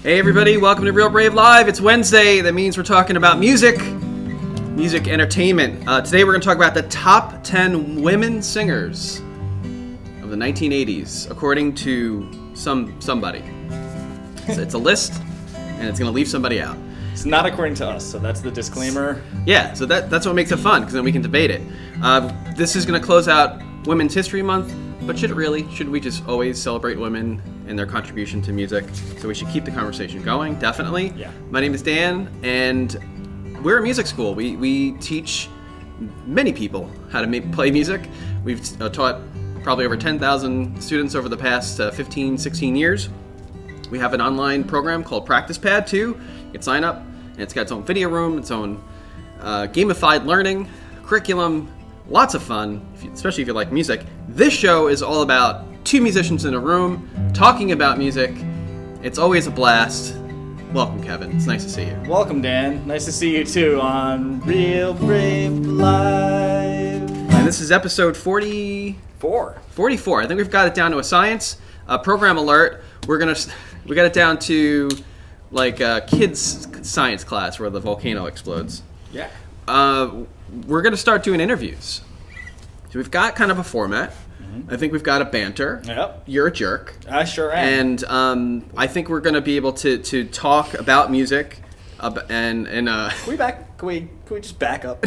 Hey everybody, welcome to Real Brave Live. It's Wednesday. That means we're talking about music entertainment. Today we're going to talk about the top 10 women singers of the 1980s, according to somebody. It's a list, and it's going to leave somebody out. It's not according to us, so that's the disclaimer. Yeah, so that's what makes it fun, because then we can debate it. This is going to close out Women's History Month, but should we just always celebrate women and their contribution to music? So we should keep the conversation going, definitely. Yeah. My name is Dan, and we're a music school. We teach many people how to play music. We've taught probably over 10,000 students over the past 15, 16 years. We have an online program called Practice Pad, too. You can sign up, and it's got its own video room, its own gamified learning, curriculum, lots of fun, especially if you like music. This show is all about two musicians in a room talking about music. It's always a blast. Welcome, Kevin. It's nice to see you. Welcome, Dan. Nice to see you, too, on Real Brave Live. And this is episode 44. I think we've got it down to a science. Program alert. We got it down to like kids' science class where the volcano explodes. Yeah. We're going to start doing interviews. So we've got kind of a format. Mm-hmm. I think we've got a banter. Yep. You're a jerk. I sure am. And I think we're going to be able to talk about music. Can we just back up?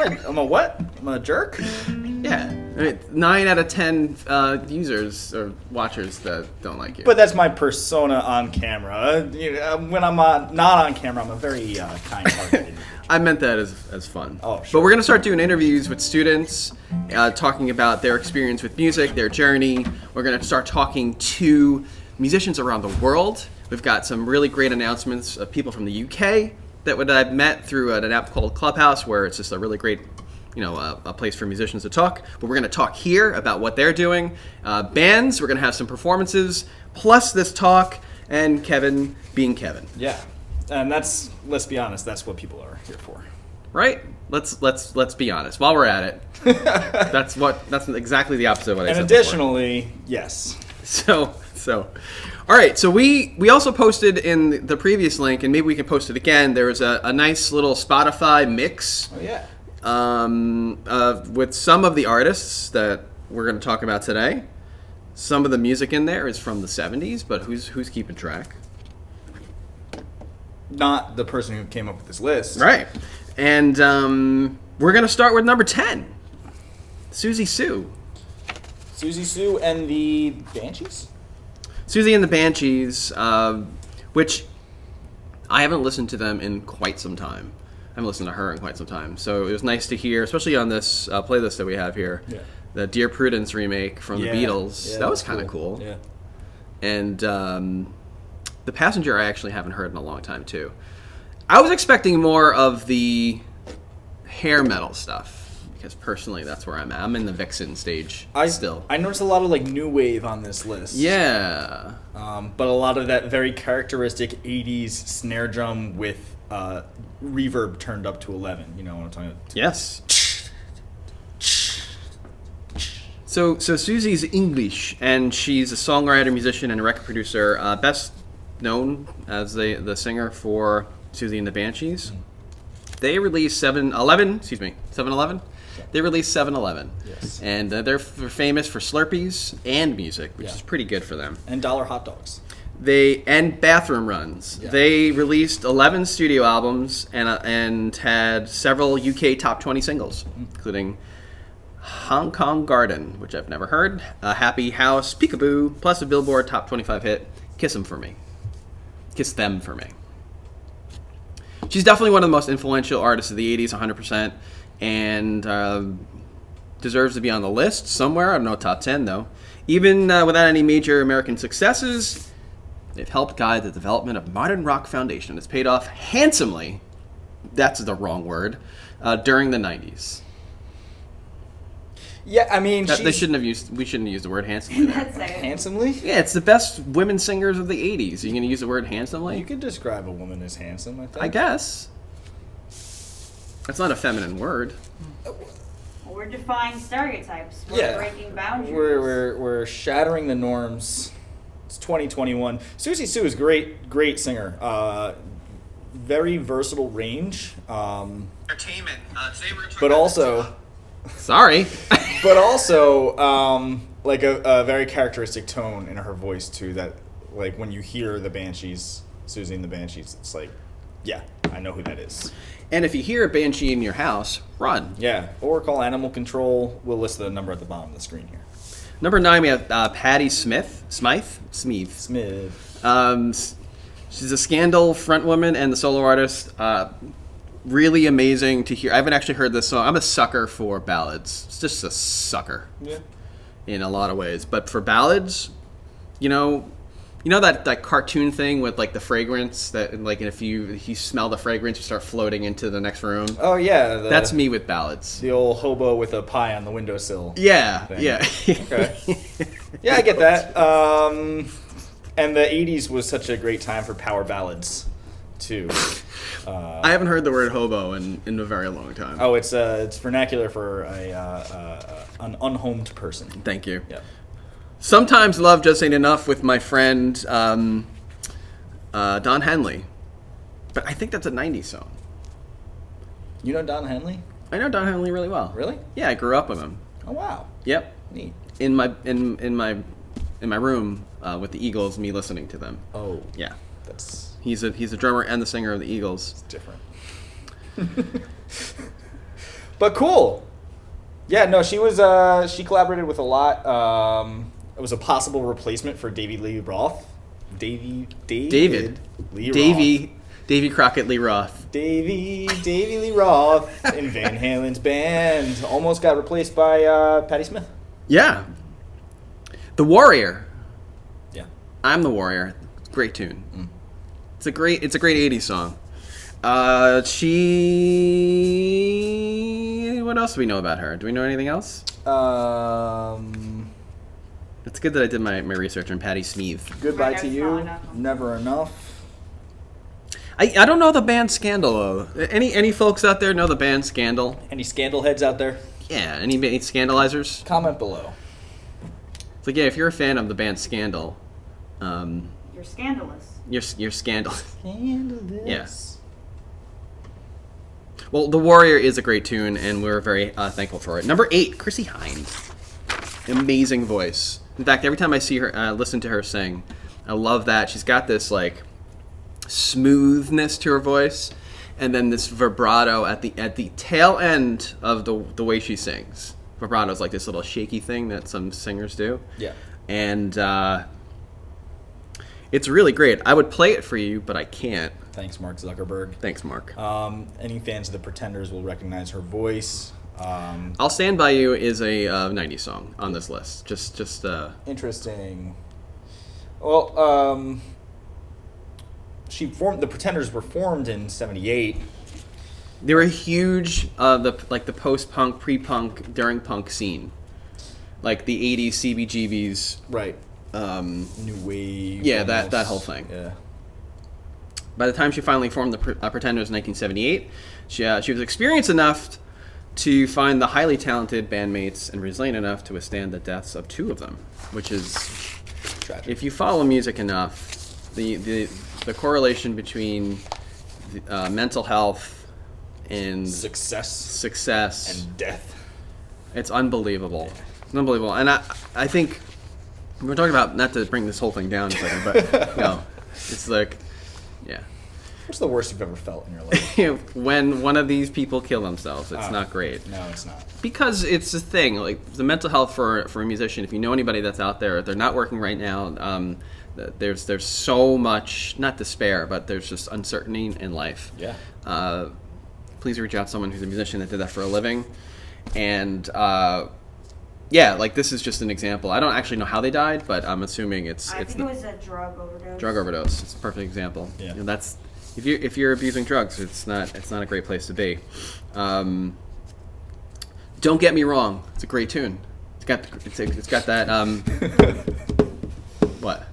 I'm a what? I'm a jerk? Yeah. I mean, 9 out of 10 users or watchers that don't like you. But that's my persona on camera. When I'm not on camera, I'm a very kind-hearted individual. I meant that as fun. Oh, sure. But we're going to start doing interviews with students, talking about their experience with music, their journey. We're going to start talking to musicians around the world. We've got some really great announcements of people from the UK that I've met through an app called Clubhouse, where it's just a really great, a place for musicians to talk. But we're going to talk here about what they're doing. Bands, we're going to have some performances, plus this talk, and Kevin being Kevin. Yeah. And let's be honest, that's what people are here for. Right? Let's be honest. While we're at it, that's exactly the opposite of what I said. And additionally, yes. So, all right. So we also posted in the previous link, and maybe we can post it again. There was a nice little Spotify mix. Oh yeah. With some of the artists that we're going to talk about today. Some of the music in there is from the 70s, but who's keeping track? Not the person who came up with this list. Right. And we're going to start with number 10, Susie Sue. Susie Sue and the Banshees? Susie and the Banshees, which I haven't listened to them in quite some time. I haven't listened to her in quite some time. So it was nice to hear, especially on this playlist that we have here, the Dear Prudence remake from the Beatles. Yeah, that was kind of cool. Yeah. And The Passenger I actually haven't heard in a long time, too. I was expecting more of the hair metal stuff, because personally that's where I'm at. I'm in the Vixen stage still. I noticed a lot of new wave on this list. Yeah. But a lot of that very characteristic 80s snare drum with reverb turned up to 11. You know what I'm talking about? Yes. So Susie's English, and she's a songwriter, musician, and a record producer, best known as the singer for Susie and the Banshees. They released 7-Eleven. They released 7-Eleven. Yes. And they're famous for Slurpees and music, which is pretty good for them. And dollar hot dogs. And bathroom runs. Yeah. They released 11 studio albums and had several UK top 20 singles, including Hong Kong Garden, which I've never heard, Happy House, Peekaboo, plus a Billboard top 25 hit, Kiss Them For Me. Kiss Them For Me. She's definitely one of the most influential artists of the 80s, 100%, and deserves to be on the list somewhere. I don't know, top 10, though. Even without any major American successes, they've helped guide the development of modern rock foundation. It's paid off handsomely, that's the wrong word, during the 90s. Yeah, I mean, we shouldn't have used the word handsomely there. Handsomely? Yeah, it's the best women singers of the 80s. Are you going to use the word handsomely? You could describe a woman as handsome, I think. I guess. That's not a feminine word. We're defying stereotypes. We're breaking boundaries. We're shattering the norms It's 2021. Susie Sue is great singer. Very versatile range. Entertainment. Today we're But also, sorry. but also, like a very characteristic tone in her voice too. That like when you hear the Banshees, Susie and the Banshees, it's like, yeah, I know who that is. And if you hear a banshee in your house, run. Yeah, or call animal control. We'll list the number at the bottom of the screen here. Number 9, we have Patti Smith. Smith. She's a Scandal frontwoman and the solo artist. Really amazing to hear. I haven't actually heard this song. I'm a sucker for ballads. It's just a sucker. Yeah. In a lot of ways. But for ballads, you know that cartoon thing with like the fragrance that like if you smell the fragrance you start floating into the next room. Oh yeah, that's me with ballads. The old hobo with a pie on the windowsill. Yeah, thing. yeah. Okay. Yeah, I get that. And the 80s was such a great time for power ballads, too. I haven't heard the word hobo in a very long time. Oh, it's vernacular for an unhomed person. Thank you. Yeah. Sometimes Love Just Ain't Enough with my friend Don Henley. But I think that's a 90s song. You know Don Henley? I know Don Henley really well. Really? Yeah, I grew up with him. Oh wow. Yep. Neat. In my room with the Eagles, me listening to them. Oh. Yeah. That's He's a drummer and the singer of the Eagles. different. But cool. Yeah, no, she collaborated with a lot. It was a possible replacement for David Lee Roth. Davy Crockett Lee Roth. Davy Lee Roth in Van Halen's band. Almost got replaced by Patti Smith. Yeah. The Warrior. Yeah. I'm the Warrior. Great tune. Mm. It's a great 80s song. What else do we know about her? Do we know anything else? It's good that I did my research on Patti Smith. Goodbye Right, to Never You. Enough. Never Enough. I don't know the band Scandal though. Any folks out there know the band Scandal? Any scandal heads out there? Yeah, any scandalizers? Comment below. It's like, yeah, if you're a fan of the band Scandal, You're scandalous. you're scandal. Scandalous. Yeah. Well, The Warrior is a great tune, and we're very thankful for it. Number 8, Chrissie Hynde. Amazing voice. In fact, every time I see her, listen to her sing, I love that. She's got this like smoothness to her voice, and then this vibrato at the tail end of the way she sings. Vibrato is like this little shaky thing that some singers do. Yeah. And it's really great. I would play it for you, but I can't. Thanks, Mark Zuckerberg. Thanks, Mark. Any fans of the Pretenders will recognize her voice. I'll Stand By You is a 90s song on this list. Just Interesting. Well, the Pretenders were formed in '78. they were huge. The post-punk, pre-punk, during punk scene, like the '80s CBGBs. Right. New wave. Yeah, almost. that whole thing. Yeah. By the time she finally formed the Pretenders in 1978, she was experienced enough to find the highly talented bandmates and resilient enough to withstand the deaths of 2 of them, which is Tragic. if you follow music enough, the correlation between mental health and Success and death. it's unbelievable. It's unbelievable. And I think we're talking about, not to bring this whole thing down a second, but no, it's like, yeah. What's the worst you've ever felt in your life? When one of these people kill themselves, it's not great. No, it's not. Because it's a thing, like the mental health for a musician, if you know anybody that's out there, they're not working right now, there's so much, not despair, but there's just uncertainty in life. Yeah. Please reach out to someone who's a musician that did that for a living. And yeah, like this is just an example. I don't actually know how they died, but I'm assuming I think it was a drug overdose. drug overdose. It's a perfect example. Yeah. You know, that's if you're abusing drugs, it's not a great place to be. Don't Get Me Wrong. It's a great tune. It's got that. What?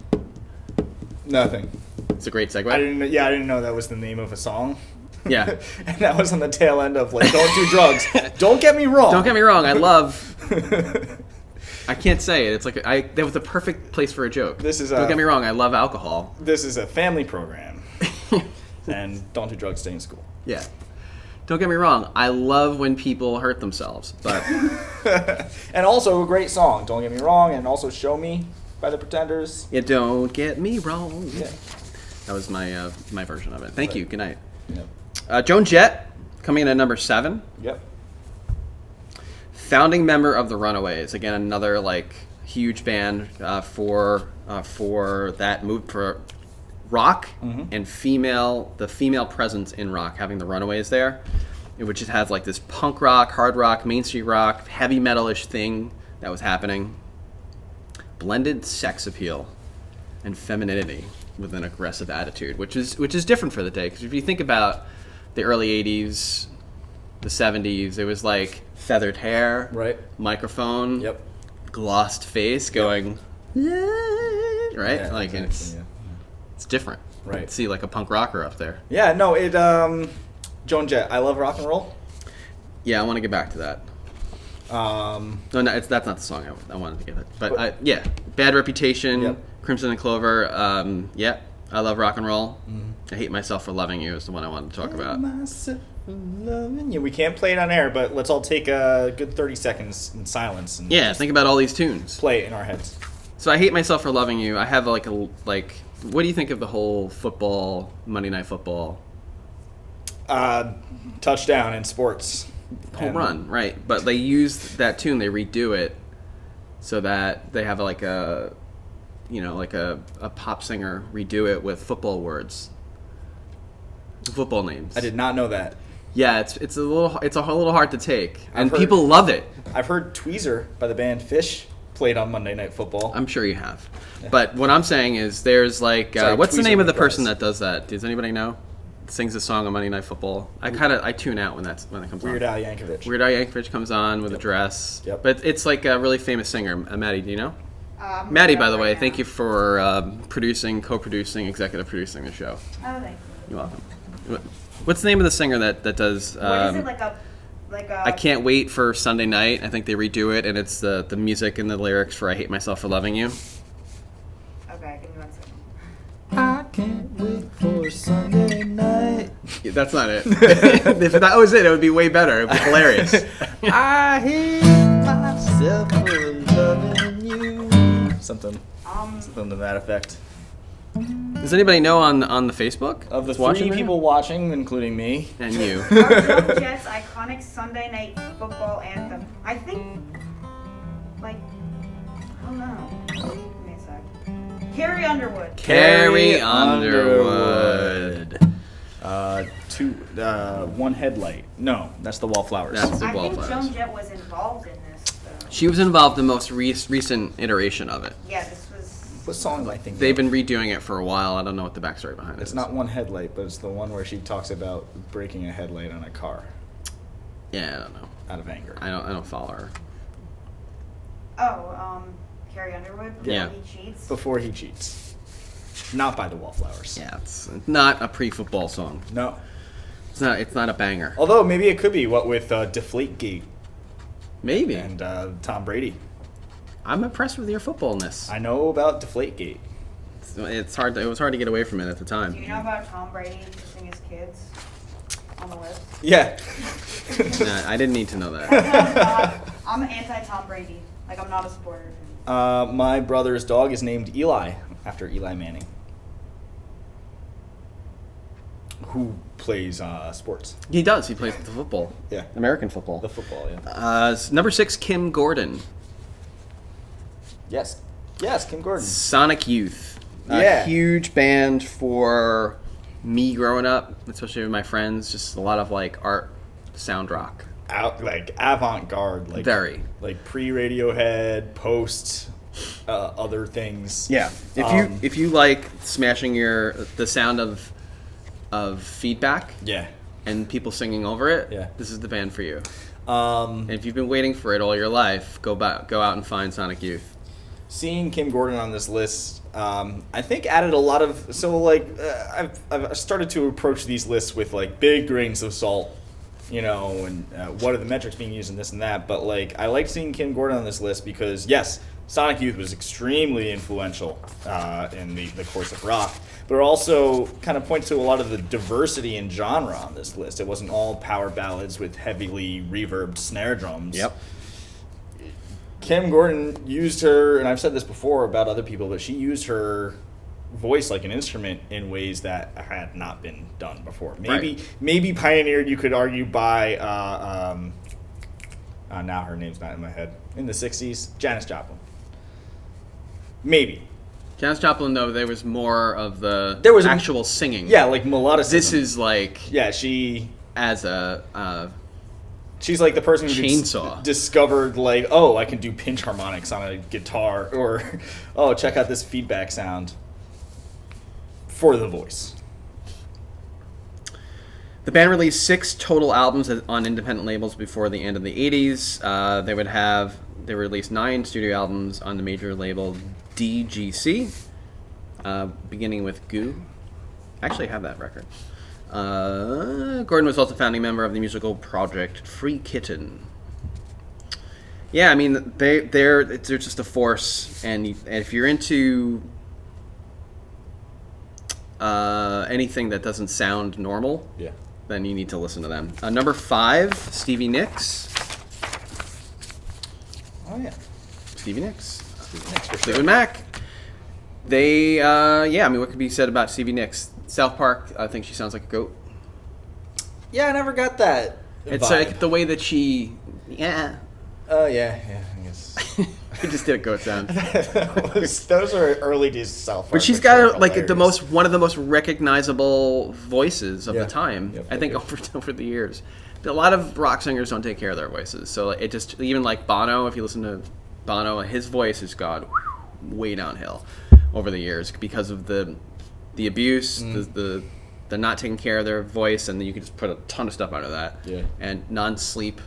Nothing. It's a great segue. I didn't know that was the name of a song. Yeah. And that was on the tail end of like, don't do drugs. Don't get me wrong. Don't Get Me Wrong. I love. I can't say it. It's like that was the perfect place for a joke. Don't get me wrong. I love alcohol. This is a family program, and don't do drugs. Stay in school. Yeah. Don't get me wrong. I love when people hurt themselves, but and also a great song. Don't get me wrong, and also "Show Me" by the Pretenders. Yeah, don't get me wrong. Yeah. That was my my version of it. Thank you. Good night. Yep. Joan Jett coming in at number 7. Yep. Founding member of the Runaways. Again, another like huge band for that move for rock and the female presence in rock. Having the Runaways there, which just has like this punk rock, hard rock, Main Street rock, heavy metal-ish thing that was happening. Blended sex appeal and femininity with an aggressive attitude, which is different for the day. Because if you think about the early 80s, the 70s, it was like feathered hair, Right. microphone, Yep. glossed face going, right? Yeah, like exactly, it's different. Right. You'd see like a punk rocker up there. Yeah. No. It. Joan Jett. I love rock and roll. Yeah, I want to get back to that. No, that's not the song I wanted to give it. But yeah, Bad Reputation, Yep. Crimson and Clover. Yeah, I love rock and roll. I Hate Myself for Loving You is the one I wanted to talk about. Loving you. We can't play it on air, but let's all take a good 30 seconds in silence and Yeah, think about all these tunes. play it in our heads. So I Hate Myself for Loving You. I have like what do you think of the whole football, Monday Night Football? Touchdown in sports. Home run, right. But they used that tune, they redo it so that they have like a pop singer redo it with football words. Football names. I did not know that. Yeah, it's a little hard to take. And heard- people love it. I've heard Tweezer by the band Fish played on Monday Night Football. I'm sure you have. But what I'm saying is there's like Sorry, what's the Tweezer name of the guys. person that does that? Does anybody know? Sings a song on Monday Night Football. I tune out when it comes Weird on. Al Yankovic. Weird Al Yankovic comes on with a dress. Yep. But it's like a really famous singer. Maddie, do you know? I'm Maddie, looking by it the up way, right thank now. you for producing, co-producing, executive producing the show. Oh, thank you. You're welcome. What's the name of the singer that does? What is it like a? I Can't Wait for Sunday Night. I think they redo it, and it's the music and the lyrics for I Hate Myself for Loving You. Okay, give me 1 second. I can't wait for Sunday night. That's not it. If that was it would be way better. It would be hilarious. I hate myself for loving you. Something to that effect. Does anybody know on the Facebook? Of the that's watching 3 there? people watching, including me. And you. Are Joan Jett's iconic Sunday night football anthem? I think, like, I don't know. Give me a sec. Carrie Underwood. Carrie Underwood. One headlight. No, that's the Wallflowers. That's the I think Wallflowers. Joan Jett was involved in this, though. She was involved in the most recent iteration of it. Yeah, this was. What song am I thinking? They've been redoing it for a while. I don't know what the backstory behind it It's is. not One Headlight, but it's the one where she talks about breaking a headlight on a car Yeah, I don't know. out of anger. I don't follow her. Oh, Carrie Underwood. Before Yeah. He cheats. Before he cheats. Not by the Wallflowers. Yeah, it's not a pre-football song. No. It's not a banger. Although maybe it could be, what with Deflategate Maybe. and Tom Brady. I'm impressed with your footballness. I know about Deflategate. It's hard. It was hard to get away from it at the Do time. you know about Tom Brady kissing his kids on the lips? Yeah. Nah, I didn't need to know that. I'm anti-Tom Brady. Like, I'm not a supporter. My brother's dog is named Eli, after Eli Manning, who plays sports. He does. He plays the football. Yeah. American football. The football, yeah. Number 6, Kim Gordon. Yes. Yes, Kim Gordon. Sonic Youth. Yeah. A huge band for me growing up, especially with my friends. Just a lot of like art, sound rock. Like avant-garde, like Very. like pre-Radiohead, post other things. Yeah. If you like smashing the sound of feedback Yeah. and people singing over it, Yeah. this is the band for you. And if you've been waiting for it all your life, go out and find Sonic Youth. Seeing Kim Gordon on this list, I think added a lot of. So like, I've started to approach these lists with like big grains of salt, you know, and what are the metrics being used in this and that. But like, I like seeing Kim Gordon on this list because yes, Sonic Youth was extremely influential in the course of rock, but it also kind of points to a lot of the diversity in genre on this list. It wasn't all power ballads with heavily reverbed snare drums. Yep. Kim Gordon used her, and I've said this before about other people, but she used her voice like an instrument in ways that had not been done before. Maybe pioneered, you could argue, by now her name's not in my head, in the 60s, Janis Joplin. Maybe. Janis Joplin, though, there was more of the actual singing. Yeah, like melodicism. This is like... Yeah, she... As a... She's like the person who chainsaw discovered, like, oh, I can do pinch harmonics on a guitar, or, oh, check out this feedback sound for the voice. The band released 6 total albums on independent labels before the end of the 80s. They released 9 studio albums on the major label DGC, beginning with Goo. Actually, I have that record. Gordon was also founding member of the musical project Free Kitten. Yeah, I mean, they're just a force, and if you're into anything that doesn't sound normal, yeah, then you need to listen to them. Number 5, Stevie Nicks. Oh yeah, Stevie Nicks. For Fleetwood Mac. They, I mean, what could be said about Stevie Nicks? South Park, I think she sounds like a goat. Yeah, I never got that It's vibe. like the way that she, yeah. Oh, yeah, I guess. I just did a goat sound. Those are early days of South Park. But she's got like one of the most recognizable voices of the time. Yep, I think over the years. A lot of rock singers don't take care of their voices. So it just, even like Bono, if you listen to Bono, his voice has gone way downhill over the years because of the abuse, the not taking care of their voice, and then you can just put a ton of stuff out of that. Yeah. And non-sleep.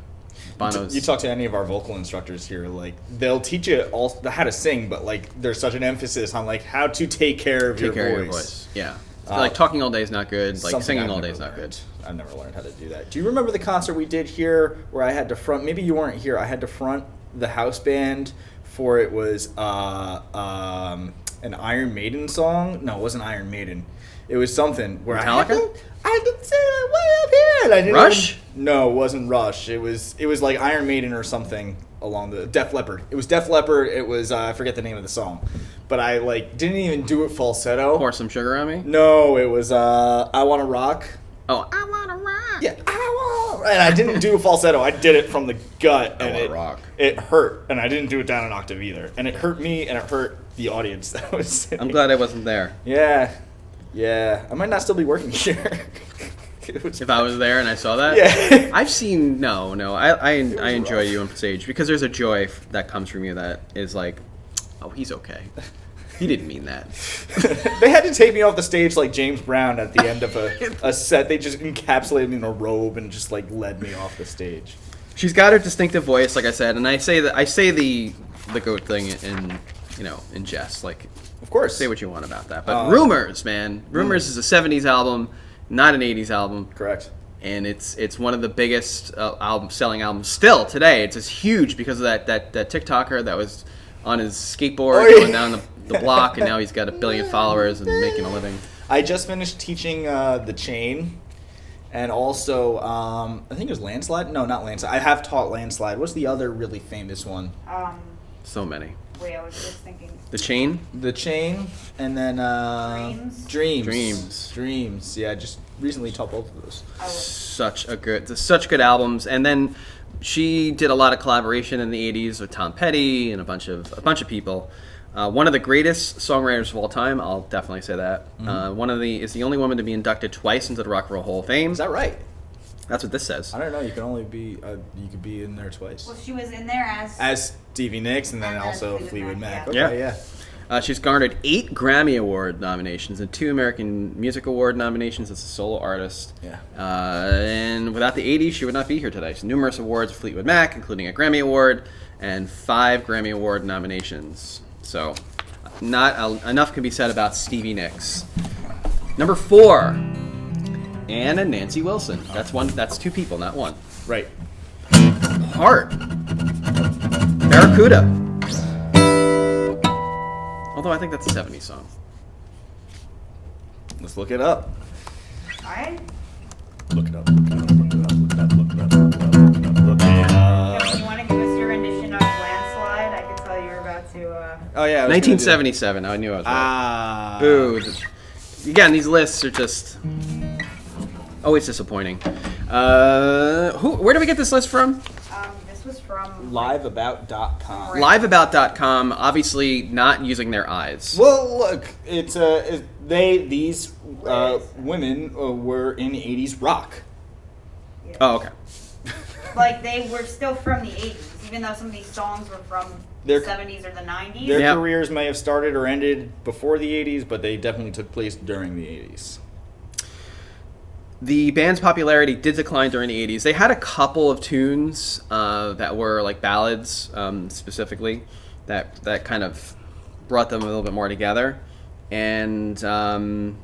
Bono's. You talk to any of our vocal instructors here, like they'll teach you all how to sing, but like there's such an emphasis on like how to take care of your voice. Yeah. Like talking all day is not good. Like singing all day is not good. I've never learned how to do that. Do you remember the concert we did here where I had to front? Maybe you weren't here. I had to front the house band for it was an Iron Maiden song. No, it wasn't Iron Maiden. It was something where Metallica? I could say it way up here. And I didn't Rush? No, it wasn't Rush. It was like Iron Maiden or something along the Def Leppard. It was Def Leppard. It was I forget the name of the song, but I like didn't even do it falsetto. Pour some sugar on me. No, it was I Wanna Rock. Oh, I wanna rock. Yeah, and I didn't do a falsetto. I did it from the gut, and it hurt, and I didn't do it down an octave either, and it hurt me, and it hurt the audience that was sitting. I'm glad I wasn't there. Yeah, I might not still be working here. If I was there and I saw that, yeah. I've seen I enjoy you on stage because there's a joy that comes from you that is like, oh, he's okay. He didn't mean that. They had to take me off the stage like James Brown at the end of a set. They just encapsulated me in a robe and just like led me off the stage. She's got her distinctive voice, like I said, and I say the goat thing in jest. Like, of course, say what you want about that. But Rumors, man, Rumors is a '70s album, not an '80s album. Correct. And it's one of the biggest selling albums still today. It's just huge because of that TikToker that was on his skateboard going down the block, and now he's got 1 billion followers and making a living. I just finished teaching The Chain, and also I think it was Landslide. No, not Landslide. I have taught Landslide. What's the other really famous one? So many. Wait, I was just thinking. The Chain, and then Dreams. Dreams. Yeah, I just recently taught both of those. such good albums, and then she did a lot of collaboration in the '80s with Tom Petty and a bunch of people. One of the greatest songwriters of all time, I'll definitely say that. Is the only woman to be inducted twice into the Rock and Roll Hall of Fame. Is that right? That's what this says. I don't know. You can only be you could be in there twice. Well, she was in there as Stevie Nicks, and then And also Fleetwood Fleetwood Mac, Mac. yeah. Okay, yeah. She's garnered 8 Grammy Award nominations and 2 American Music Award nominations as a solo artist. Yeah. And without the 80s, she would not be here today. So numerous awards for Fleetwood Mac, including a Grammy Award and 5 Grammy Award nominations. So enough can be said about Stevie Nicks. Number 4, and a Nancy Wilson. That's one. That's two people, not one. Right. Heart. Barracuda. Although I think that's a 70s song. Let's look it up. Alright. Look it up. Look it up. Look it up. Look it up. Look it up. Look it up. Look it up. If you want to give us your rendition of Landslide, I could tell you were about to. Oh yeah. 1977. I knew I was right. Boo. Again, these lists are just always disappointing. Where did we get this list from? This was from Liveabout.com. Liveabout.com, obviously not using their eyes. Well, look, these women were in 80s rock. Yeah. Oh, okay. Like they were still from the 80s, even though some of these songs were from the 70s or the 90s. Their careers may have started or ended before the 80s, but they definitely took place during the 80s. The band's popularity did decline during the 80s. They had a couple of tunes that were like ballads, specifically, that kind of brought them a little bit more together. And and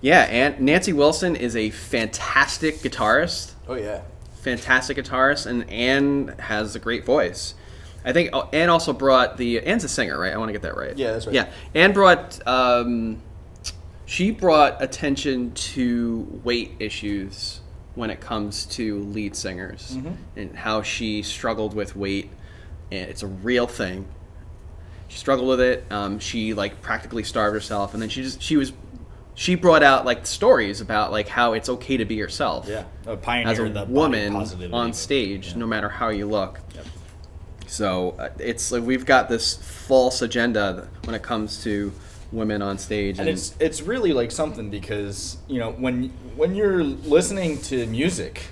Nancy Wilson is a fantastic guitarist. Oh yeah, fantastic guitarist, and Anne has a great voice. I think Anne also brought Anne's a singer, right? I want to get that right. Yeah, that's right. Yeah, Anne brought. She brought attention to weight issues when it comes to lead singers, and how she struggled with weight, and it's a real thing. She struggled with it. She like practically starved herself, and then she brought out like stories about like how it's okay to be yourself. Yeah, a pioneer as a of the woman body positivity on stage, no matter how you look. Yep. So it's like we've got this false agenda when it comes to women on stage, and it's really like something, because when you're listening to music,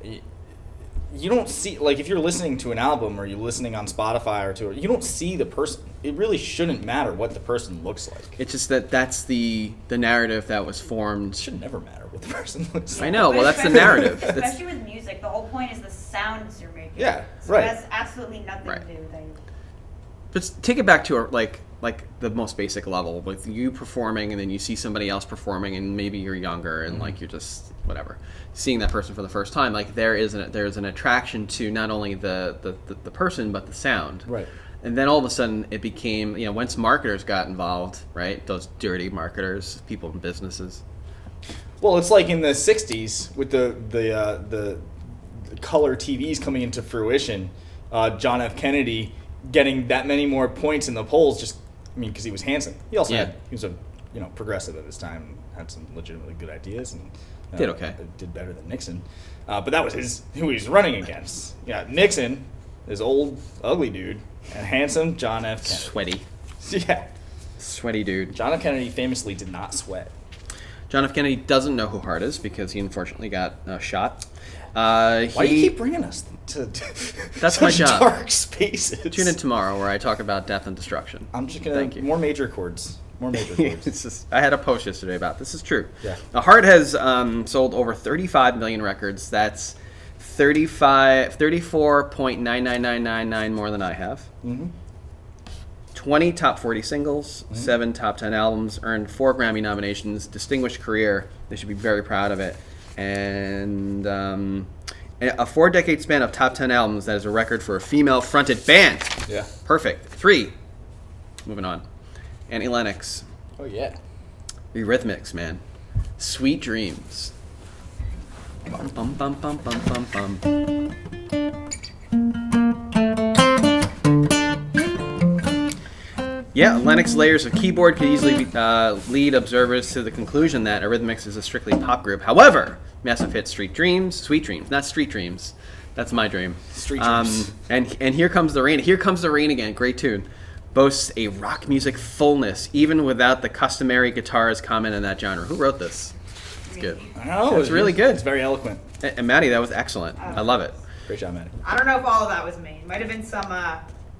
you don't see, like, if you're listening to an album or you're listening on Spotify you don't see the person. It really shouldn't matter what the person looks like. It's just that's the narrative that was formed. It should never matter what the person looks like. I know. Well, that's the narrative. Especially with music, the whole point is the sounds you're making. Yeah, so right. It has absolutely nothing to do with anything. But take it back to like the most basic level, with you performing, and then you see somebody else performing, and maybe you're younger, and like you're just whatever, seeing that person for the first time. Like there's an attraction to not only the person but the sound. Right. And then all of a sudden it became, once marketers got involved, right? Those dirty marketers, people in businesses. Well, it's like in the '60s with the color TVs coming into fruition. John F. Kennedy getting that many more points in the polls, because he was handsome. He also he was a progressive at his time, had some legitimately good ideas, and did okay. Did better than Nixon. But that was who he was running against. Yeah, Nixon, this old ugly dude, and handsome John F. Kennedy. Sweaty. Yeah. Sweaty dude. John F. Kennedy famously did not sweat. John F. Kennedy doesn't know who Hart is because he unfortunately got shot. Why do you keep bringing us to that's my job. Dark spaces? Tune in tomorrow where I talk about death and destruction. I'm just gonna more major chords. More major chords. I had a post yesterday about this. Is true. Yeah. Hart has sold over 35 million records. That's 34.99999 more than I have. 20 top 40 singles, 7 top 10 albums, earned 4 Grammy nominations, distinguished career. They should be very proud of it. And a 4-decade span of top 10 albums. That is a record for a female-fronted band. Yeah. Perfect. 3. Moving on. Auntie Lennox. Oh, yeah. Eurythmics, man. Sweet Dreams. Bum, bum, bum, bum, bum, bum, bum. Yeah, Lennox layers of keyboard could easily lead observers to the conclusion that Eurythmics is a strictly pop group. However, massive hit Sweet Dreams, not Street Dreams. That's my dream. Street Dreams. And Here Comes the Rain. Here Comes the Rain again. Great tune. Boasts a rock music fullness, even without the customary guitarist common in that genre. Who wrote this? It's good. I know. It's really good. It's very eloquent. And Maddie, that was excellent. I love it. Great job, Maddie. I don't know if all of that was me. It might have been some,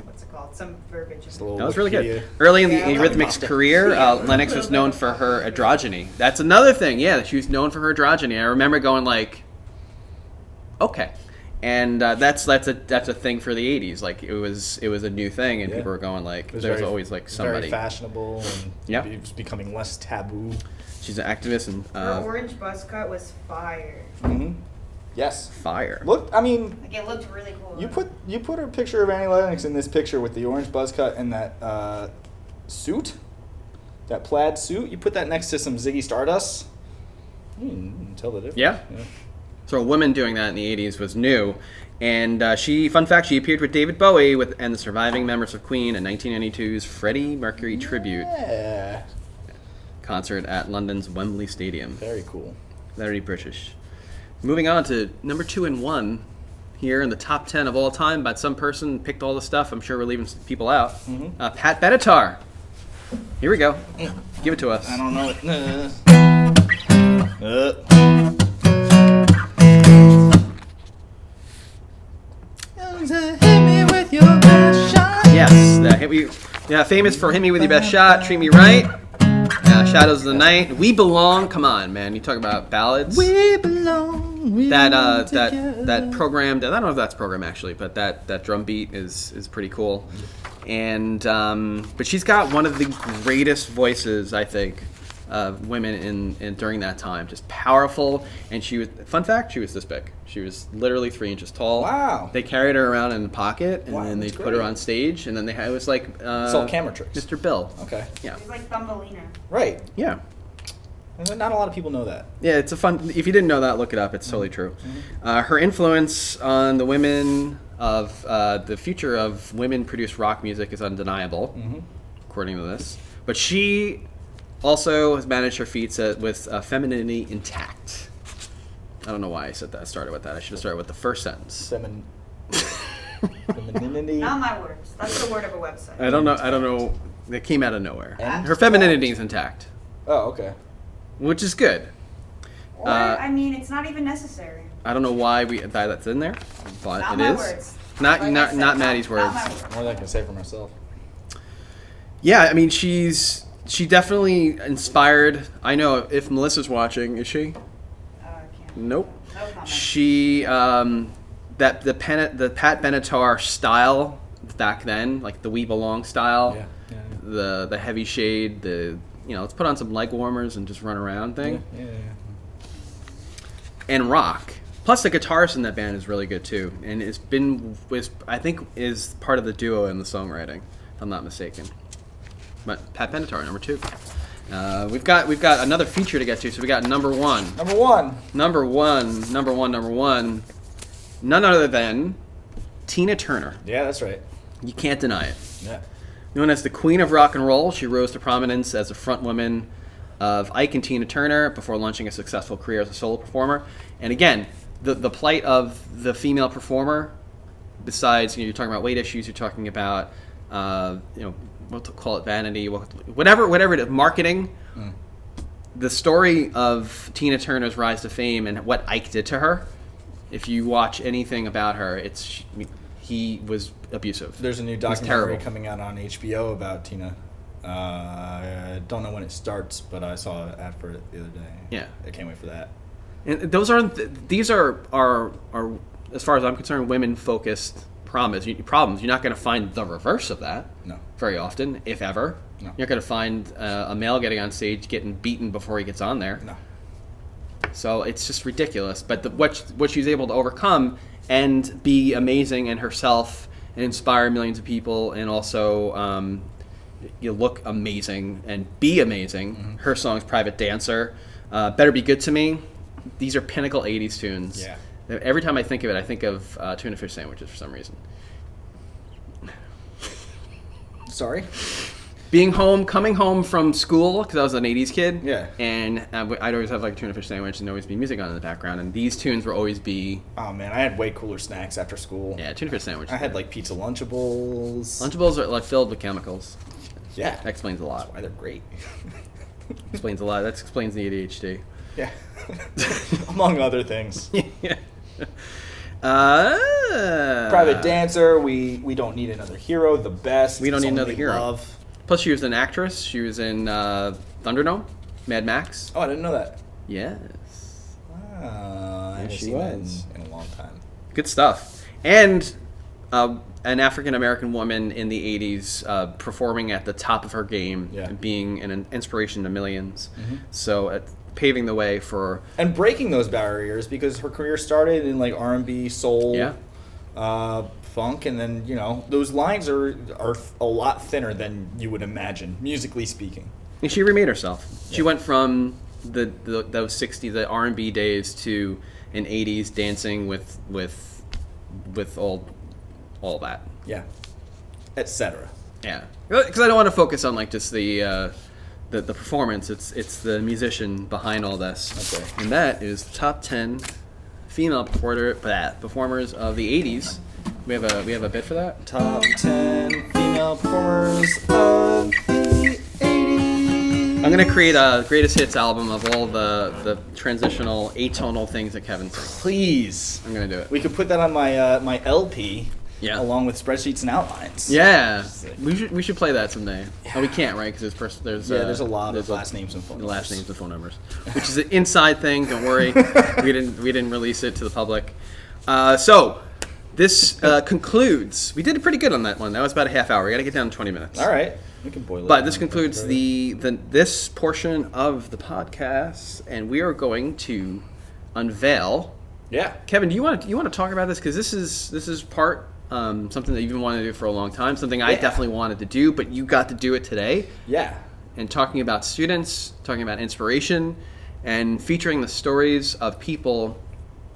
what's it called? Some verbiage. That was really good. Early in the Eurythmics career, Lennox was known for her androgyny. That's another thing. Yeah, she was known for her androgyny. I remember going like, okay. And that's a thing for the 80s. Like it was a new thing, and people were going like, there's always like somebody very fashionable, and it was becoming less taboo. She's an activist, and her orange buzz cut was fire. Mm-hmm. Yes. Fire. Look, I mean, like it looked really cool. You put a picture of Annie Lennox in this picture with the orange buzz cut and that suit, that plaid suit. You put that next to some Ziggy Stardust. You can tell the difference. Yeah. So a woman doing that in the 80s was new. And fun fact, she appeared with David Bowie and the surviving members of Queen in 1992's Freddie Mercury tribute concert at London's Wembley Stadium. Very cool. Very British. Moving on to number 2 and 1 here in the top 10 of all time, but some person picked all the stuff. I'm sure we're leaving some people out. Mm-hmm. Pat Benatar. Here we go. Give it to us. I don't know it. Hit me with your best shot. Yes, famous for Hit Me With Your Best Shot, Treat Me Right, Shadows of the Night, We Belong. Come on, man, you talk about ballads. We belong. That programmed, I don't know if that's programmed actually, but that drum beat is pretty cool. And but she's got one of the greatest voices, I think, of women in during that time. Just powerful. And she was, fun fact, she was this big. She was literally 3 inches tall. Wow. They carried her around in the pocket, and then they put her on stage, and then it was like it's all camera tricks. Mr. Bill. Okay. Yeah. It was like Thumbelina. Right. Yeah. Not a lot of people know that. Yeah, it's a fun. If you didn't know that, look it up. It's totally true. Mm-hmm. Her influence on the women of the future of women-produced rock music is undeniable, according to this. But she also has managed her feats with femininity intact. I don't know why I said that. I started with that. I should have started with the first sentence. Femininity. Not my words. That's the word of a website. I don't know. It came out of nowhere. Her femininity is intact. Oh, okay. Which is good. Or, I mean, it's not even necessary. I don't know why that's in there, but not it my is. Words. Not Maddie's words. More than I can say for myself. Yeah, I mean, she definitely inspired. I know if Melissa's watching, is she? Nope. No comment. She the Pat Benatar style back then, like the We Belong style, the heavy shade, let's put on some leg warmers and just run around thing. Yeah. And rock. Plus the guitarist in that band is really good too, and I think is part of the duo in the songwriting, if I'm not mistaken. But Pat Benatar, number 2. We've got another feature to get to, so we got number 1. Number one. None other than Tina Turner. Yeah, that's right. You can't deny it. Yeah. Known as the Queen of Rock and Roll, she rose to prominence as a frontwoman of Ike and Tina Turner before launching a successful career as a solo performer. And again, the plight of the female performer, besides you're talking about weight issues, you're talking about what to call it, vanity, whatever it is, marketing. The story of Tina Turner's rise to fame and what Ike did to her. If you watch anything about her, he was abusive. There's a new documentary coming out on HBO about Tina. I don't know when it starts, but I saw an ad for it the other day. Yeah, I can't wait for that. And these are as far as I'm concerned, women-focused problems. You're not going to find the reverse of that. No. Very often, if ever. No. You're not going to find a male getting on stage getting beaten before he gets on there. No. So it's just ridiculous. But what she's able to overcome and be amazing in herself and inspire millions of people, and also you look amazing and be amazing. Mm-hmm. Her songs, Private Dancer, Better Be Good to Me. These are pinnacle 80s tunes. Yeah. Every time I think of it, I think of tuna fish sandwiches for some reason. Sorry? Coming home from school, because I was an 80s kid. Yeah. And I'd always have like a tuna fish sandwich and always be music on in the background. And these tunes would always be... Oh, man, I had way cooler snacks after school. Yeah, tuna fish sandwich. I had like pizza Lunchables. Lunchables are like filled with chemicals. Yeah. That explains a lot. That's why they're great. Explains a lot. That explains the ADHD. Yeah. Among other things. Yeah. Private Dancer, we don't need another hero, the best. We don't need another hero. Love. Plus, she was an actress. She was in Thunderdome, Mad Max. Oh, I didn't know that. Yes. I haven't she seen that was. in a long time. Good stuff. And an African American woman in the 80s performing at the top of her game, and being an inspiration to millions. So paving the way for... And breaking those barriers, because her career started in like R&B, soul, funk, and then, you know, those lines are a lot thinner than you would imagine, musically speaking. And she remade herself. She went from those 60s, the R&B days, to an 80s dancing with all that. Yeah. Etc. Yeah. Because I don't want to focus on like just the performance. It's the musician behind all this. Okay. And that is the top 10 female performers of the 80s. We have a bit for that? Top 10 female performers of the 80s. I'm going to create a greatest hits album of all the transitional atonal things that Kevin sings. Please. I'm going to do it. We could put that on my LP. Yeah. Along with spreadsheets and outlines. Yeah. We should play that someday. Yeah. Oh, we can't, right? Because there's a lot of last names and phone numbers. Last names and phone numbers, which is an inside thing. Don't worry. we didn't release it to the public. So this concludes. We did pretty good on that one. That was about a half hour. We got to get down to 20 minutes. All right. We can boil it. But this concludes this portion of the podcast, and we are going to unveil. Yeah. Kevin, do you want to talk about this, because this is part. Something that you've been wanting to do for a long time, something I definitely wanted to do, but you got to do it today. Yeah. And talking about students, talking about inspiration, and featuring the stories of people,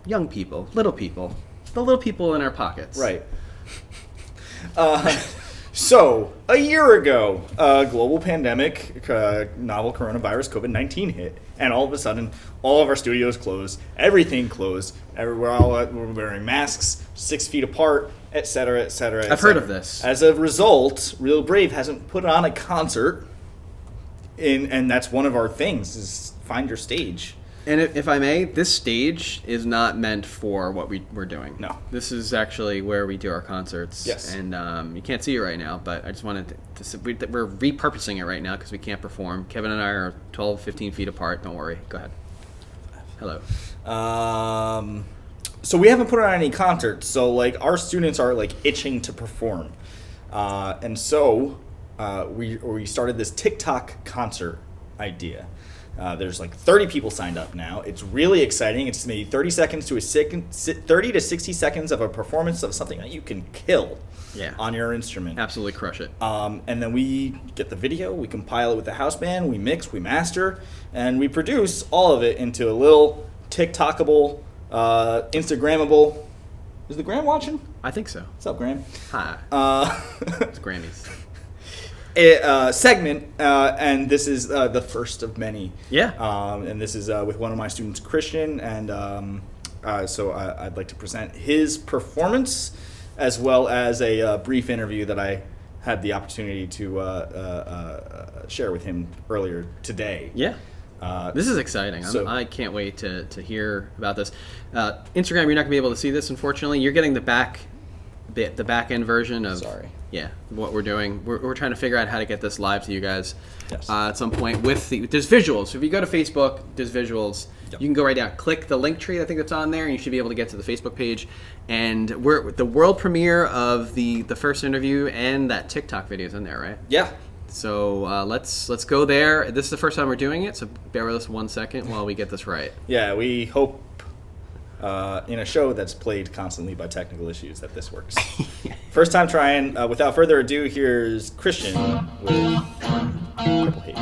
young people, the little people in our pockets. Right. So, a year ago, global pandemic, novel coronavirus, COVID-19 hit, and all of a sudden, all of our studios closed, everything closed, we're wearing masks, 6 feet apart, etc., etc. I've heard of this. As a result, Real Brave hasn't put on a concert, and that's one of our things, is find your stage. And if I may, this stage is not meant for what we're doing. No. This is actually where we do our concerts. Yes. And you can't see it right now, but I just wanted to we're repurposing it right now because we can't perform. Kevin and I are 12, 15 feet apart. Don't worry. Go ahead. Hello. So we haven't put on any concerts, so like our students are like itching to perform. And so we started this TikTok concert idea. There's like 30 people signed up now. It's really exciting. It's maybe 30 to 60 seconds of a performance of something that you can kill on your instrument. Absolutely crush it. And then we get the video, we compile it with the house band, we mix, we master, and we produce all of it into a little TikTokable, Instagrammable. Is the Gram watching? I think so. What's up, Gram? Hi. It's Grammys. Segment, and this is the first of many. Yeah. And this is with one of my students, Christian, and so I'd like to present his performance as well as a brief interview that I had the opportunity to share with him earlier today. Yeah. This is exciting. I can't wait to hear about this. Instagram, you're not going to be able to see this, unfortunately. You're getting the back end version of what we're doing. We're trying to figure out how to get this live to you guys at some point. There's visuals. So if you go to Facebook, there's visuals. Yep. You can go right down, click the link tree I think that's on there, and you should be able to get to the Facebook page. And we're the world premiere of the first interview, and that TikTok video is in there, right? Yeah. So let's go there. This is the first time we're doing it, so bear with us 1 second while we get this right. Yeah, we hope in a show that's plagued constantly by technical issues that this works. First time trying. Without further ado, here's Christian with Purple Hate.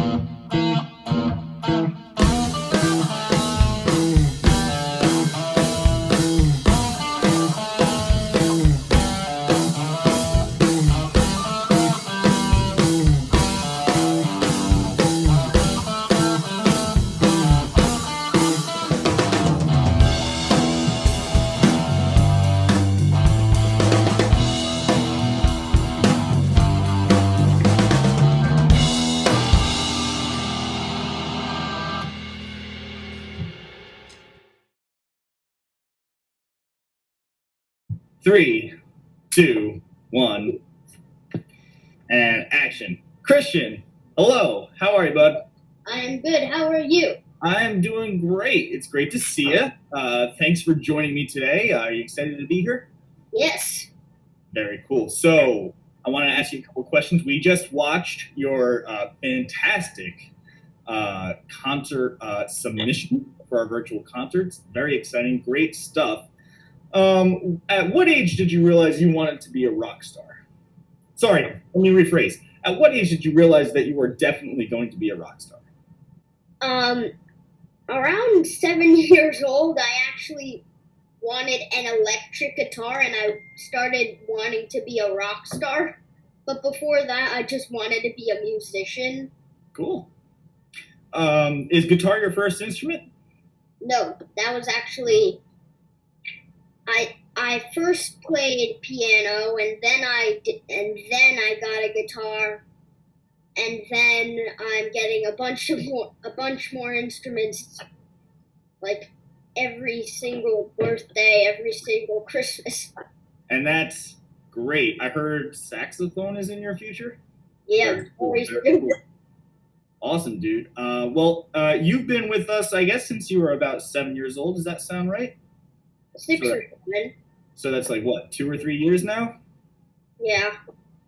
Three, two, one, and action. Christian, hello. How are you, bud? I am good. How are you? I'm doing great. It's great to see you. Thanks for joining me today. Are you excited to be here? Yes. Very cool. So I want to ask you a couple questions. We just watched your fantastic concert submission for our virtual concerts. Very exciting. Great stuff. At what age did you realize you wanted to be a rock star? Sorry, let me rephrase. At what age did you realize that you were definitely going to be a rock star? Around 7 years old, I actually wanted an electric guitar, and I started wanting to be a rock star. But before that, I just wanted to be a musician. Cool. Is guitar your first instrument? No, that was actually I first played piano, and then I got a guitar, and then I'm getting a bunch more instruments, like every single birthday, every single Christmas. And that's great. I heard saxophone is in your future. Yeah, Very cool, very very soon. cool. Awesome, dude. You've been with us, I guess, since you were about 7 years old. Does that sound right? 6 or 7. So that's like, what, 2 or 3 years now? Yeah.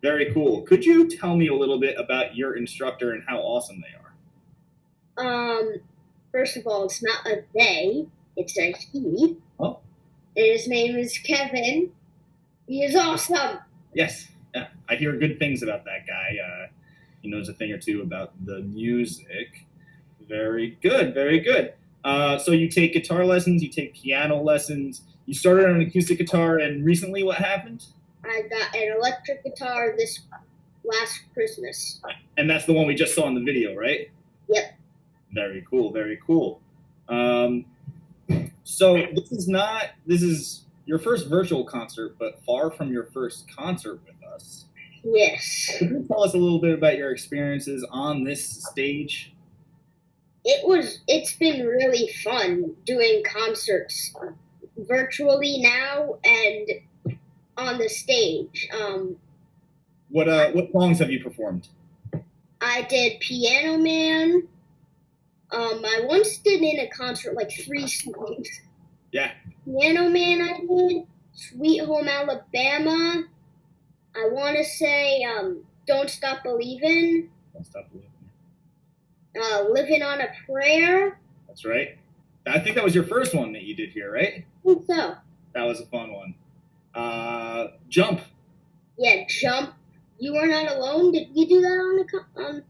Very cool. Could you tell me a little bit about your instructor and how awesome they are? First of all, it's not a they, it's a he. Oh. And his name is Kevin. He is awesome. Yes. Yeah. I hear good things about that guy. He knows a thing or two about the music. Very good. Very good. So you take guitar lessons, you take piano lessons. You started on an acoustic guitar, and recently what happened? I got an electric guitar this last Christmas. And that's the one we just saw in the video, right? Yep. Very cool. Very cool. So this is your first virtual concert, but far from your first concert with us. Yes. Could you tell us a little bit about your experiences on this stage? It's been really fun doing concerts virtually now and on the stage. What songs have you performed? I did Piano Man. I once did in a concert like 3 songs. Yeah. Piano Man I did, Sweet Home Alabama. I want to say Don't Stop Believin'. Don't Stop Believing. Living on a Prayer. That's right. I think that was your first one that you did here, right? I think so. That was a fun one. Jump. Yeah, Jump. You Are Not Alone. Did we do that on the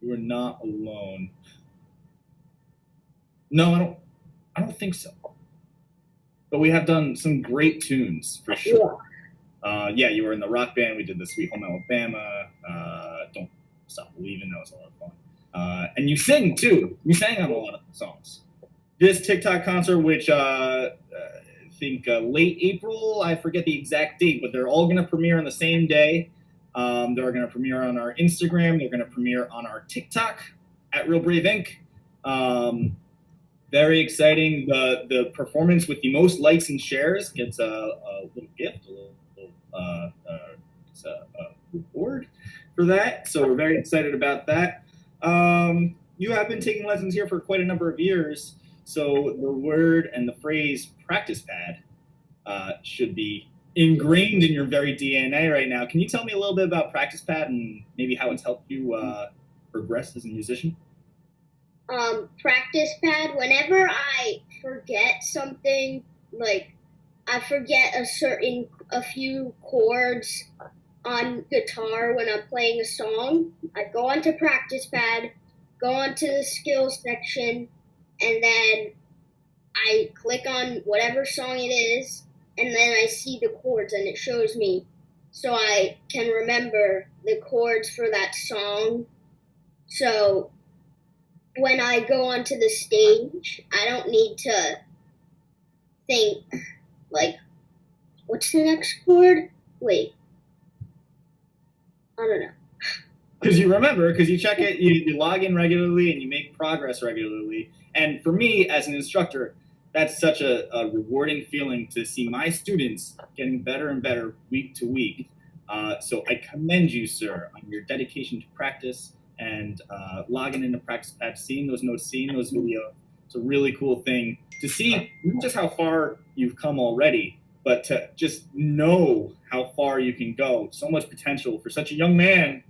You Were Not Alone. No, I don't think so. But we have done some great tunes for sure. Yeah, you were in the rock band. We did the Sweet Home Alabama. Don't Stop Believing. That was a lot of fun. And you sing too. You sang on a lot of the songs. This TikTok concert, which I think late April, I forget the exact date, but they're all going to premiere on the same day. They're going to premiere on our Instagram. They're going to premiere on our TikTok at Real Brave Inc. Very exciting. The performance with the most likes and shares gets a little gift, it's a reward for that. So we're very excited about that. You have been taking lessons here for quite a number of years. So the word and the phrase practice pad should be ingrained in your very DNA right now. Can you tell me a little bit about practice pad and maybe how it's helped you progress as a musician? Practice pad, whenever I forget something, like I forget a few chords on guitar when I'm playing a song, I go onto practice pad, go onto the skills section, and then I click on whatever song it is, and then I see the chords and it shows me, so I can remember the chords for that song. So when I go onto the stage, I don't need to think, like, what's the next chord? Wait. I don't know. Because you remember, because you check it, you log in regularly, and you make progress regularly. And for me, as an instructor, that's such a rewarding feeling to see my students getting better and better week to week. So I commend you, sir, on your dedication to practice and logging into Practice Pad, seeing those notes, seeing those videos. It's a really cool thing to see not just how far you've come already, but to just know how far you can go. So much potential for such a young man.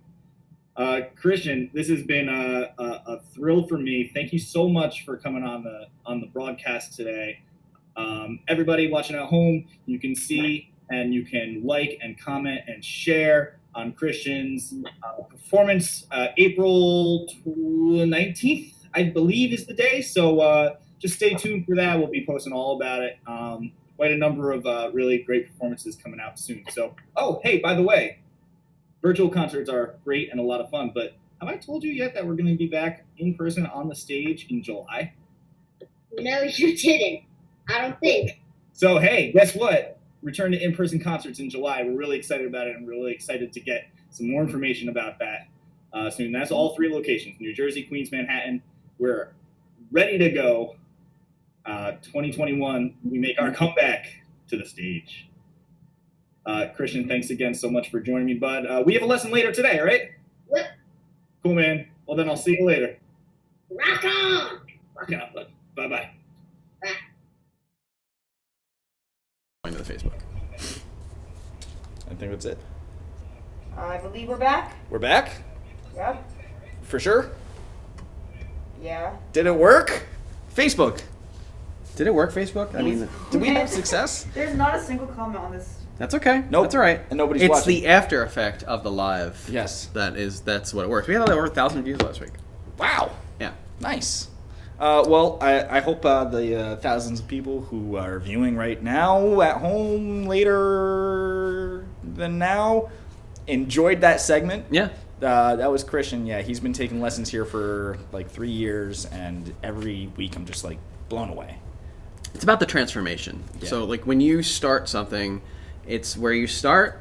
Christian, this has been a thrill for me. Thank you so much for coming on the broadcast today. Everybody watching at home, you can see and you can like and comment and share on Christian's performance. April 19th, I believe, is the day. So just stay tuned for that. We'll be posting all about it. Quite a number of really great performances coming out soon. So, oh, hey, by the way, virtual concerts are great and a lot of fun, but have I told you yet that we're going to be back in person on the stage in July? No, you didn't. I don't think. So, hey, guess what? Return to in-person concerts in July. We're really excited about it and we're really excited to get some more information about that soon. That's all 3 locations, New Jersey, Queens, Manhattan. We're ready to go. 2021, we make our comeback to the stage. Christian, thanks again so much for joining me, bud. We have a lesson later today, all right? Yep. Cool, man. Well, then I'll see you later. Rock on! Rock on, bud. Bye-bye. Bye. Going to the Facebook. I think that's it. I believe we're back. We're back? Yep. For sure? Yeah. Did it work? Facebook. Did it work, Facebook? I mean, Did we have success? There's not a single comment on this. that's okay. Nope. That's all right. And nobody's it's watching. the after effect of the live. Yes. That's what it works. We had over 1,000 views last week. Wow. Yeah. Nice. Well, I hope the thousands of people who are viewing right now at home later than now enjoyed that segment. Yeah. That was Christian. Yeah, he's been taking lessons here for like 3 years, and every week I'm just like blown away. It's about the transformation. Yeah. So like when you start something, it's where you start.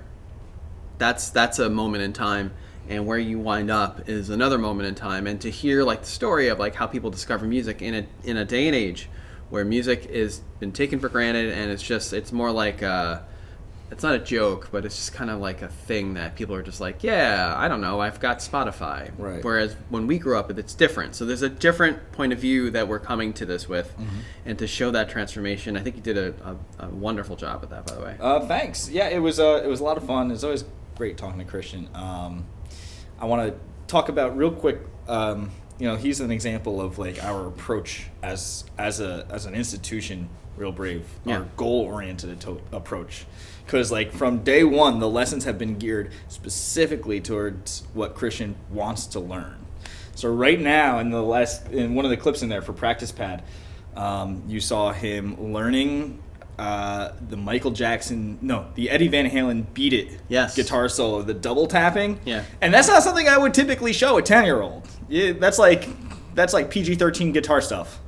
That's a moment in time, and where you wind up is another moment in time. And to hear like the story of like how people discover music in a day and age where music is been taken for granted, and it's more like it's not a joke, but it's just kind of like a thing that people are just like, yeah, I don't know, I've got Spotify. Right. Whereas when we grew up, it's different. So there's a different point of view that we're coming to this with. Mm-hmm. And to show that transformation, I think you did a wonderful job with that, by the way. Thanks. Yeah, it was a lot of fun. It's always great talking to Christian. I want to talk about real quick. He's an example of like our approach as an institution, real brave. Yeah. Our goal-oriented approach. Because like from day one, the lessons have been geared specifically towards what Christian wants to learn. So right now, in one of the clips in there for Practice Pad, you saw him learning the Eddie Van Halen Beat It guitar solo, the double tapping. Yeah. And that's not something I would typically show a 10-year-old. Yeah, that's like PG-13 guitar stuff.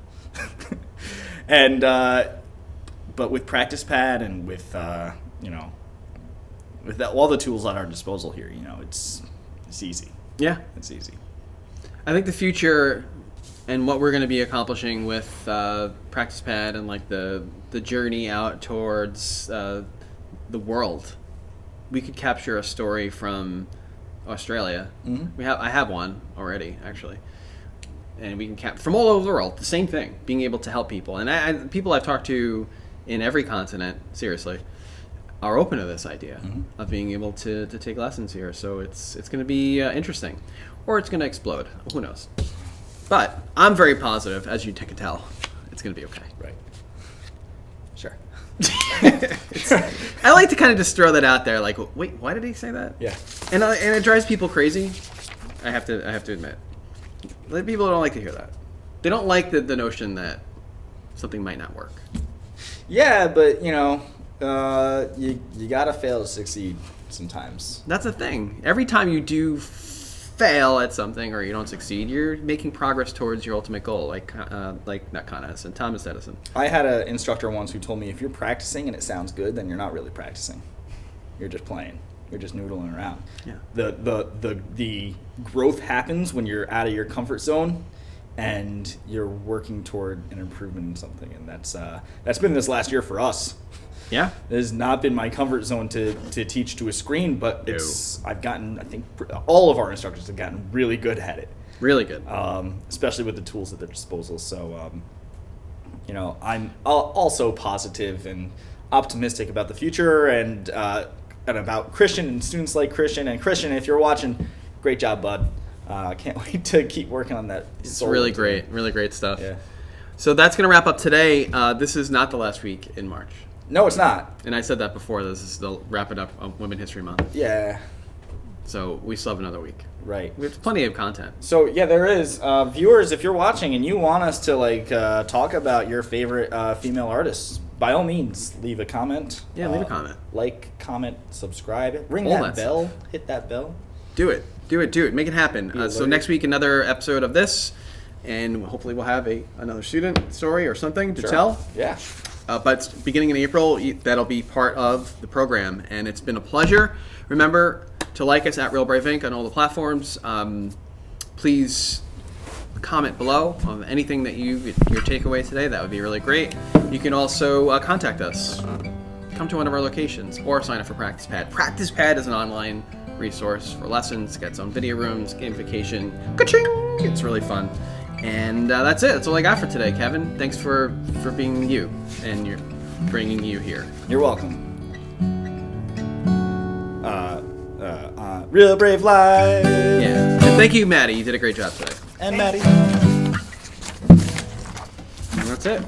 And but with Practice Pad and with with all the tools at our disposal here, it's easy. Yeah. It's easy. I think the future and what we're going to be accomplishing with Practice Pad and like the journey out towards the world, we could capture a story from Australia. Mm-hmm. I have one already, actually. And we can from all over the world, the same thing, being able to help people. And people I've talked to in every continent, seriously, are open to this idea of being able to take lessons here. So it's going to be interesting. Or it's going to explode. Who knows? But I'm very positive, as you can tell. It's going to be okay. Right. Sure. I like to kind of just throw that out there, like, wait, why did he say that? Yeah. And it drives people crazy. I have to admit, people don't like to hear that. They don't like the notion that something might not work. Yeah, but you gotta fail to succeed sometimes. That's the thing. Every time you do fail at something or you don't succeed, you're making progress towards your ultimate goal, like not Con Edison, Thomas Edison. I had an instructor once who told me if you're practicing and it sounds good, then you're not really practicing. You're just playing. You're just noodling around. Yeah. The growth happens when you're out of your comfort zone and you're working toward an improvement in something, and that's been this last year for us. Yeah. It has not been my comfort zone to teach to a screen, but I've gotten, I think all of our instructors have gotten really good at it. Really good. Especially with the tools at their disposal. So, I'm also positive and optimistic about the future and about Christian and students like Christian. And Christian, if you're watching, great job, bud. I can't wait to keep working on that. It's really great stuff. Yeah. So that's going to wrap up today. This is not the last week in March. No, it's not. And I said that before. This is the wrapping up of Women History Month. Yeah. So we still have another week. Right. We have plenty of content. So yeah, there is. Viewers, if you're watching and you want us to talk about your favorite female artists, by all means, leave a comment. Yeah, leave a comment. Like, comment, subscribe, ring All that that bell, hit that bell. Do it. Make it happen. So next week, another episode of this, and hopefully we'll have another student story or something to tell. Yeah. But beginning in April, that'll be part of the program, and it's been a pleasure. Remember to like us at Real Brave Inc. on all the platforms. Please comment below on anything that your takeaway today. That would be really great. You can also contact us. Come to one of our locations or sign up for Practice Pad. Practice Pad is an online resource for lessons, got some video rooms, gamification. Ka-ching! It's really fun. And that's it. That's all I got for today, Kevin. Thanks for being you and you're bringing you here. You're welcome. Real Brave Live. Yeah. And thank you, Maddie. You did a great job today. And Maddie. And that's it.